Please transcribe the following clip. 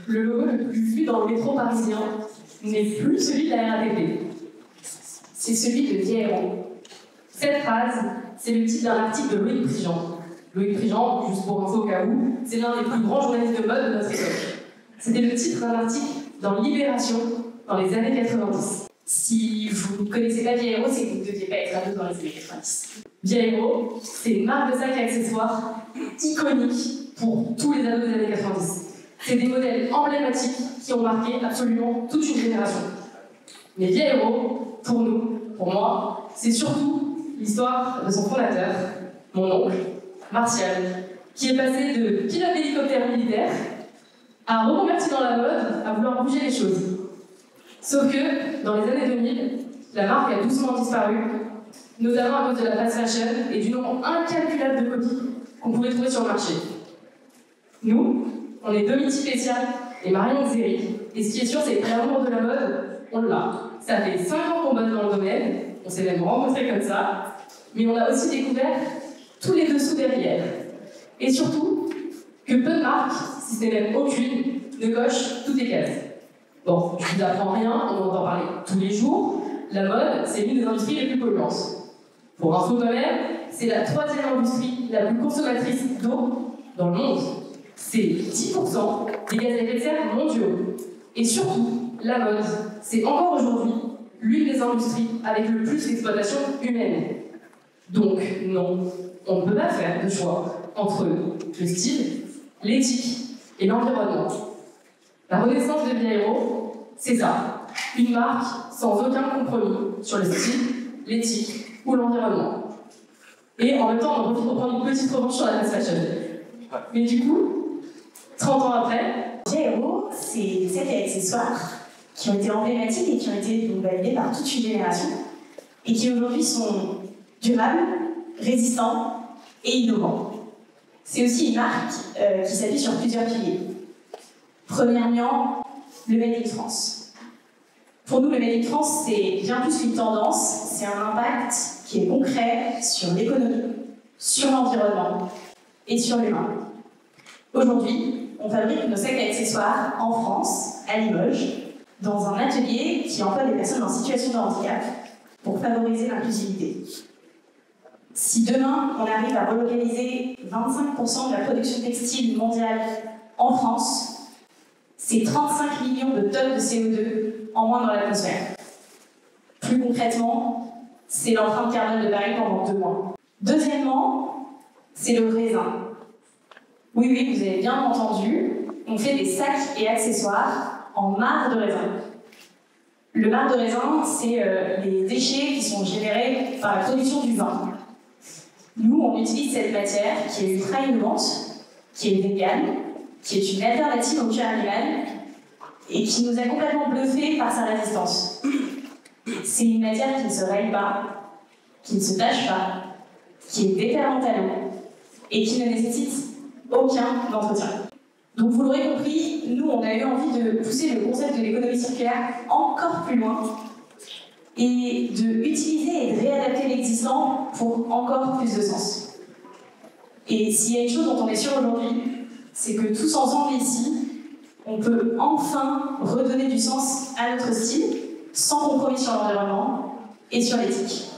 Le logo le plus vu dans le métro parisien n'est plus celui de la RATP. C'est celui de Via Aéro. Cette phrase, c'est le titre d'un article de Loïc Prigent. Loïc Prigent, juste pour info au cas où, c'est l'un des plus grands journalistes de mode de notre époque. C'était le titre d'un article dans Libération dans les années 90. Si vous ne connaissez pas Via Aéro, c'est que vous ne deviez pas être ado dans les années 90. Via Aéro, c'est une marque de sacs et accessoires iconique pour tous les ados des années 90. C'est des modèles emblématiques qui ont marqué absolument toute une génération. Mais Via Aéro, pour nous, pour moi, c'est surtout l'histoire de son fondateur, mon oncle, Martial, qui est passé de pilote d'hélicoptère militaire à reconverti dans la mode, à vouloir bouger les choses. Sauf que, dans les années 2000, la marque a doucement disparu, notamment à cause de la fast fashion et du nombre incalculable de copies qu'on pouvait trouver sur le marché. Nous, on est Dominique Spécial et Marion Xéry, et ce qui est sûr, c'est que l'amour de la mode, on l'a. Ça fait 5 ans qu'on bosse dans le domaine, on s'est même rencontrés comme ça, mais on a aussi découvert tous les dessous derrière. Et surtout, que peu de marques, si ce n'est même aucune, ne cochent toutes les cases. Bon, je vous apprends rien, on en entend parler tous les jours. La mode, c'est l'une des industries les plus polluantes. Pour info quand même, c'est la 3e industrie la plus consommatrice d'eau dans le monde. C'est 10% des gaz à effet de serre mondiaux. Et surtout, la mode, c'est encore aujourd'hui l'une des industries avec le plus d'exploitation humaine. Donc, non, on ne peut pas faire de choix entre le style, l'éthique et l'environnement. La renaissance de Via Aéro, c'est ça. Une marque sans aucun compromis sur le style, l'éthique ou l'environnement. Et en même temps, on profite pour prendre une petite revanche sur la fast fashion. Mais du coup, 30 ans après, Via Aéro, c'est des sacs et accessoires qui ont été emblématiques et qui ont été donc validés par toute une génération et qui aujourd'hui sont durables, résistants et innovants. C'est aussi une marque qui s'appuie sur plusieurs piliers. Premièrement, le Made in France. Pour nous, le Made in France, c'est bien plus qu'une tendance, c'est un impact qui est concret sur l'économie, sur l'environnement et sur l'humain. Aujourd'hui, on fabrique nos sacs à accessoires en France, à Limoges, dans un atelier qui emploie des personnes en situation de handicap pour favoriser l'inclusivité. Si demain, on arrive à relocaliser 25% de la production textile mondiale en France, c'est 35 millions de tonnes de CO2 en moins dans l'atmosphère. Plus concrètement, c'est l'empreinte carbone de Paris pendant 2 mois. Deuxièmement, c'est le raisin. Oui, vous avez bien entendu, on fait des sacs et accessoires en marc de raisin. Le marc de raisin, c'est les déchets qui sont générés par la production du vin. Nous, on utilise cette matière qui est ultra innovante, qui est végane, qui est une alternative au cuir animal et qui nous a complètement bluffés par sa résistance. C'est une matière qui ne se raye pas, qui ne se tache pas, qui est déterrante à l'eau et qui ne nécessite aucun entretien. Donc vous l'aurez compris, nous on a eu envie de pousser le concept de l'économie circulaire encore plus loin et de utiliser et de réadapter l'existant pour encore plus de sens. Et s'il y a une chose dont on est sûr aujourd'hui, c'est que tous ensemble ici, on peut enfin redonner du sens à notre style, sans compromis sur l'environnement et sur l'éthique.